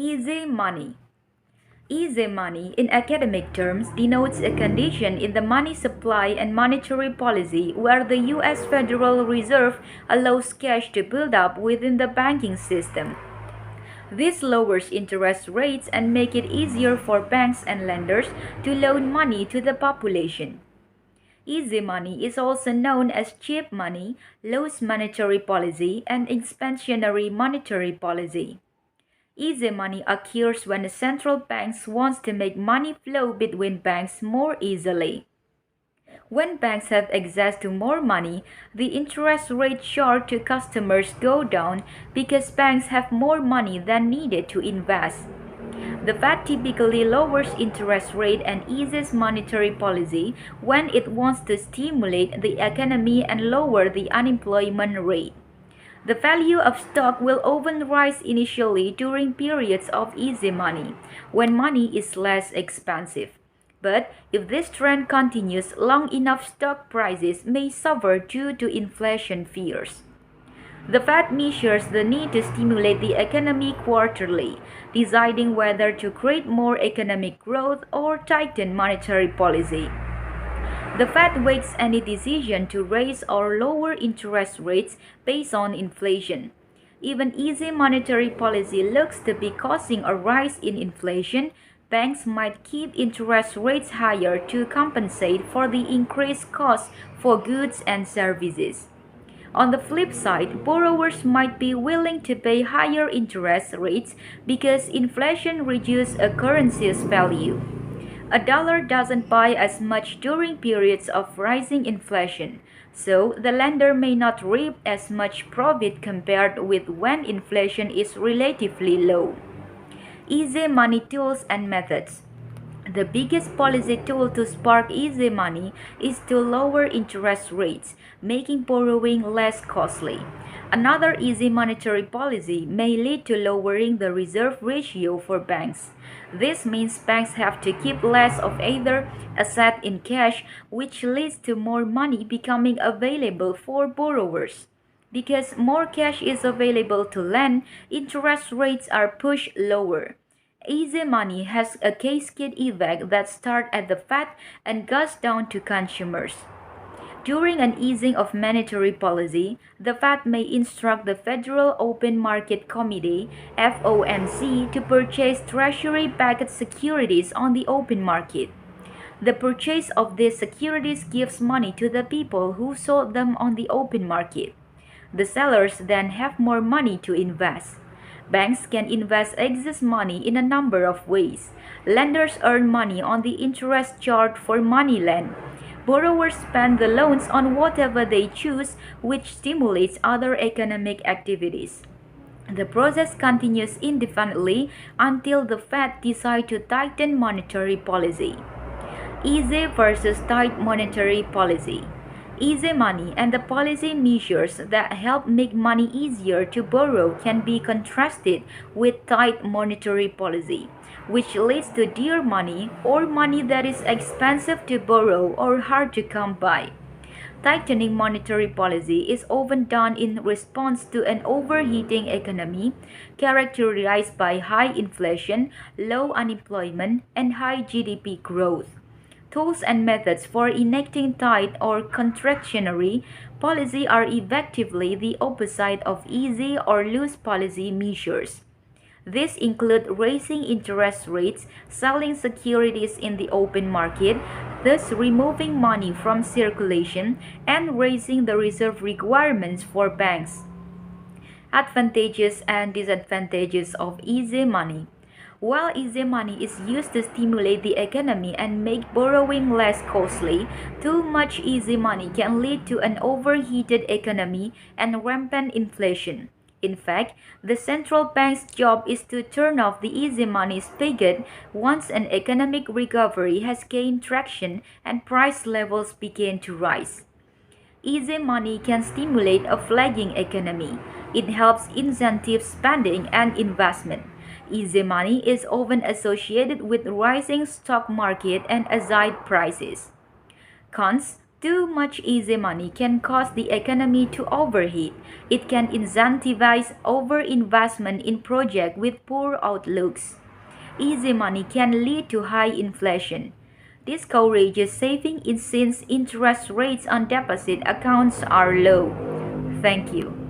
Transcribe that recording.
Easy money. Easy money, in academic terms, denotes a condition in the money supply and monetary policy where the U.S. Federal Reserve allows cash to build up within the banking system. This lowers interest rates and make it easier for banks and lenders to loan money to the population. Easy money is also known as cheap money, loose monetary policy, and expansionary monetary policy. Easy money occurs when the central banks wants to make money flow between banks more easily. When banks have access to more money, the interest rate charged to customers go down because banks have more money than needed to invest. The Fed typically lowers interest rate and eases monetary policy when it wants to stimulate the economy and lower the unemployment rate. The value of stock will often rise initially during periods of easy money, when money is less expensive. But if this trend continues long enough, stock prices may suffer due to inflation fears. The Fed measures the need to stimulate the economy quarterly, deciding whether to create more economic growth or tighten monetary policy. The Fed weighs any decision to raise or lower interest rates based on inflation. Even easy monetary policy looks to be causing a rise in inflation. Banks might keep interest rates higher to compensate for the increased costs for goods and services. On the flip side, borrowers might be willing to pay higher interest rates because inflation reduces a currency's value. A dollar doesn't buy as much during periods of rising inflation, so the lender may not reap as much profit compared with when inflation is relatively low. Easy money tools and methods. The biggest policy tool to spark easy money is to lower interest rates, making borrowing less costly. Another easy monetary policy may lead to lowering the reserve ratio for banks. This means banks have to keep less of either asset in cash, which leads to more money becoming available for borrowers. Because more cash is available to lend, interest rates are pushed lower. Easy money has a cascade effect that starts at the Fed and goes down to consumers. During an easing of monetary policy, the Fed may instruct the Federal Open Market Committee (FOMC) to purchase Treasury-backed securities on the open market. The purchase of these securities gives money to the people who sold them on the open market. The sellers then have more money to invest. Banks can invest excess money in a number of ways. Lenders earn money on the interest charged for money lent. Borrowers spend the loans on whatever they choose, which stimulates other economic activities. The process continues indefinitely until the Fed decides to tighten monetary policy. Easy versus tight monetary policy. Easy money and the policy measures that help make money easier to borrow can be contrasted with tight monetary policy, which leads to dear money or money that is expensive to borrow or hard to come by. Tightening monetary policy is often done in response to an overheating economy characterized by high inflation, low unemployment, and high GDP growth. Tools and methods for enacting tight or contractionary policy are effectively the opposite of easy or loose policy measures. These include raising interest rates, selling securities in the open market, thus removing money from circulation, and raising the reserve requirements for banks. Advantages and disadvantages of easy money. While easy money is used to stimulate the economy and make borrowing less costly, too much easy money can lead to an overheated economy and rampant inflation. In fact, the central bank's job is to turn off the easy money spigot once an economic recovery has gained traction and price levels begin to rise. Easy money can stimulate a flagging economy. It helps incentive spending and investment. Easy money is often associated with rising stock market and asset prices. Cons. Too much easy money can cause the economy to overheat. It can incentivize overinvestment in projects with poor outlooks. Easy money can lead to high inflation. Discourages saving since interest rates on deposit accounts are low. Thank you.